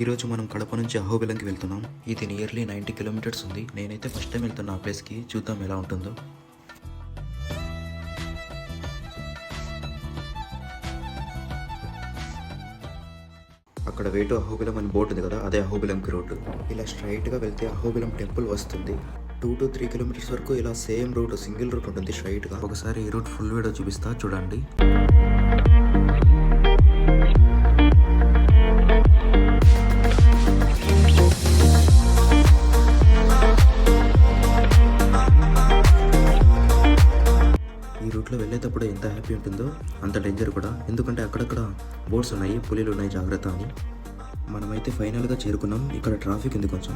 ఈరోజు మనం కడప నుంచి అహోబిలంకి వెళ్తున్నాం. ఇది నియర్లీ 90 కిలోమీటర్స్ ఉంది. నేనైతే ఫస్ట్ టైం వెళ్తున్నా ఆ ప్లేస్కి. చూద్దాం ఎలా ఉంటుందో. అక్కడ వే టు అహోబిలం అని బోర్డు ఉంది కదా, అదే అహోబిలంకి రోడ్డు. ఇలా స్ట్రైట్గా వెళ్తే అహోబిలం టెంపుల్ వస్తుంది. 2 to 3 కిలోమీటర్స్ వరకు ఇలా సేమ్ రూట్, సింగిల్ రూట్ ఉంటుంది స్ట్రైట్గా. ఒకసారి ఈ రూట్ ఫుల్ వీడియో చూపిస్తా చూడండి. ఈ రూట్లో వెళ్ళేటప్పుడు ఎంత హ్యాపీ ఉంటుందో అంత డేంజర్ కూడా. ఎందుకంటే అక్కడక్కడ బోర్డ్స్ ఉన్నాయి, పులిలు ఉన్నాయి జాగ్రత్త అని. మనమైతే ఫైనల్గా చేరుకున్నాం. ఇక్కడ ట్రాఫిక్ ఉంది కొంచెం.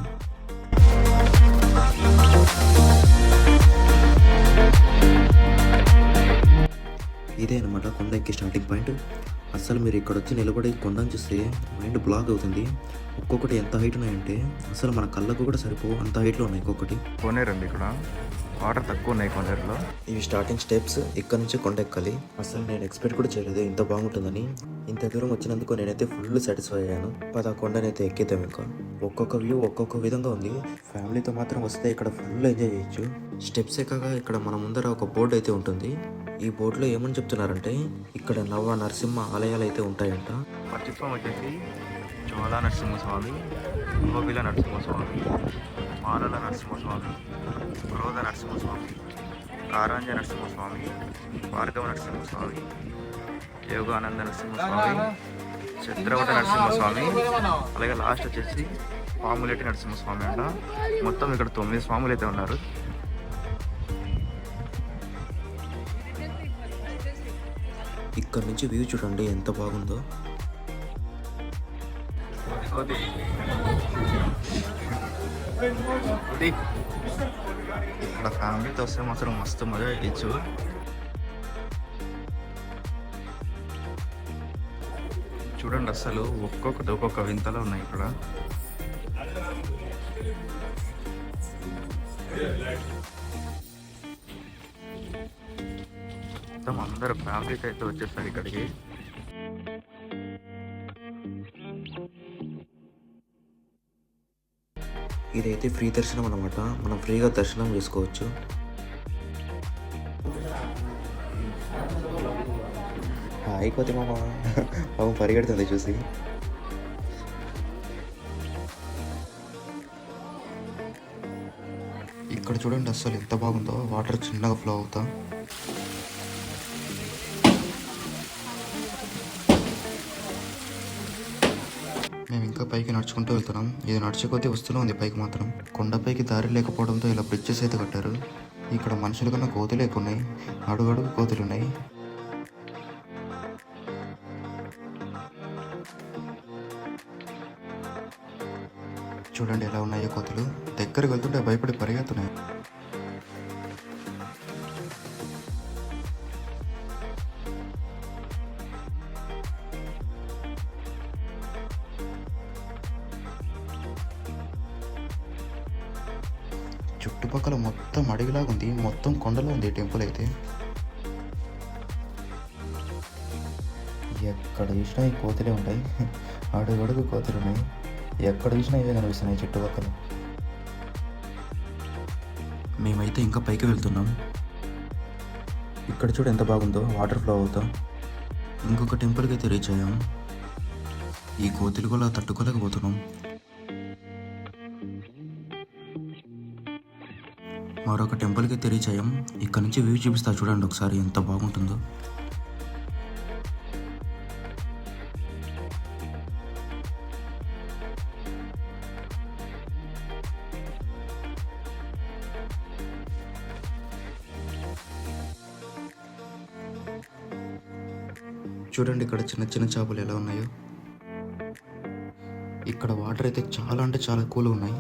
ఇదే అనమాట కొండ ఎక్కి స్టార్టింగ్ పాయింట్. అసలు మీరు ఇక్కడ వచ్చి నిలబడి కొండను చూస్తే మైండ్ బ్లాక్ అవుతుంది. ఒక్కొక్కటి ఎంత హైట్ ఉన్నాయంటే అసలు మన కళ్ళకు కూడా సరిపో అంత హైట్లో ఉన్నాయి ఒక్కొక్కటి. కోనేరు ఇక్కడ వాటర్ తక్కువ ఉన్నాయి కోనేరులో. ఇవి స్టార్టింగ్ స్టెప్స్. ఇక్కడ నుంచి కొండ ఎక్కాలి. అసలు నేను ఎక్స్పెక్ట్ కూడా చేయలేదు ఇంత బాగుంటుందని. ఇంత దూరం వచ్చినందుకు నేనైతే ఫుల్ సాటిస్ఫై అయ్యాను. ఆ కొండనైతే ఎక్కేద్దాం. ఇంకా ఒక్కొక్క వ్యూ ఒక్కొక్క విధంగా ఉంది. ఫ్యామిలీతో మాత్రం వస్తే ఇక్కడ ఫుల్ ఎంజాయ్ చేయొచ్చు. స్టెప్స్ ఎక్కగా ఇక్కడ మన ముందర ఒక బోర్డు అయితే ఉంటుంది. ఈ బోర్డులో ఏమని చెప్తున్నారంటే ఇక్కడ నవ నరసింహ ఆలయాలు అయితే ఉంటాయంట. పచ్చిప్పం వచ్చేసి జ్వాల నరసింహస్వామి, గోపిల నరసింహస్వామి, మాలల నరసింహస్వామి, క్రోధ నరసింహస్వామి, కారాంజ నరసింహస్వామి, భార్గవ నరసింహస్వామి, యోగానంద నరసింహస్వామి, చిత్రవట నరసింహస్వామి, అలాగే లాస్ట్ వచ్చేసి పాములేటి నరసింహస్వామి అంట. మొత్తం ఇక్కడ 9 స్వాములు అయితే ఉన్నారు. ఇక్కడ నుంచి వ్యూ చూడండి ఎంత బాగుందో. ఇక్కడ ఫ్యామిలీతో వస్తే మాత్రం మస్తు మజా ఇచ్చు. చూడండి అసలు ఒక్కొక్కటి ఒక్కొక్క వింతలో ఉన్నాయి ఇక్కడ. మొత్తం అందరు ఫ్యామిలీతో అయితే వచ్చేస్తారు ఇక్కడికి. ఇదైతే ఫ్రీ దర్శనం అన్నమాట. మనం ఫ్రీగా దర్శనం చేసుకోవచ్చు. అయిపోతే మామ పాపం పరిగెడుతుంది చూసి. ఇక్కడ చూడండి అసలు ఎంత బాగుందో. వాటర్ చిన్నగా ఫ్లో అవుతా. మేము ఇంకా పైకి నడుచుకుంటూ వెళ్తున్నాం. ఇది నడిచేకొద్దీ వస్తూనే ఉంది పైకి మాత్రం. కొండపైకి దారి లేకపోవడంతో ఇలా బ్రిడ్జెస్ అయితే కట్టారు. ఇక్కడ మనుషుల కన్నా కోతులు ఎక్కువ ఉన్నాయి. అడుగడుగు కోతులు ఉన్నాయి. చూడండి ఎలా ఉన్నాయో కోతులు. దగ్గరకు వెళ్తుంటే భయపడి పరిగెత్తున్నాయి. చుట్టుపక్కల మొత్తం అడవిలాగా ఉంది. మొత్తం కొండలో ఉంది టెంపుల్ అయితే. ఎక్కడ చూసినా ఈ కోతులే ఉంటాయి. అడుగడుగు కోతులు ఉన్నాయి. ఎక్కడ చూసినా ఇవే కనిపిస్తున్నాయి చుట్టుపక్కల. మేమైతే ఇంకా పైకి వెళ్తున్నాం. ఇక్కడ చూడు ఎంత బాగుందో, వాటర్ ఫ్లో అవుతాం. ఇంకొక టెంపుల్కి అయితే రీచ్ అయ్యాం. ఈ కోతులు కూడా తట్టుకోలేకపోతున్నాం. మరొక టెంపుల్కి అయితే రీచ్ అయ్యాం. ఇక్కడ నుంచి వ్యూ చూపిస్తా చూడండి ఒకసారి ఎంత బాగుంటుందో. చూడండి ఇక్కడ చిన్న చిన్న చేపలు ఎలా ఉన్నాయో. ఇక్కడ వాటర్ అయితే చాలా అంటే చాలా కూల్గా ఉన్నాయి.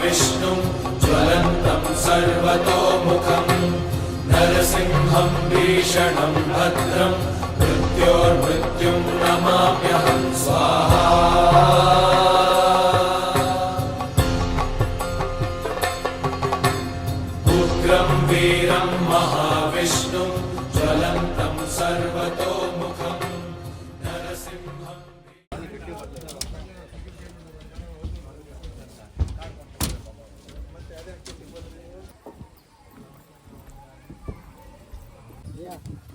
महाविष्णुं ज्वलन्तं सर्वतोमुखं नरसिंहं भीषणं भद्रं मृत्योर्मृत्युं नमाम्यहं स्वाहा उग्रं वीरं महाविष्णुं ज्वलन्तं सर्वतोमुखं नरसिंहं Yeah.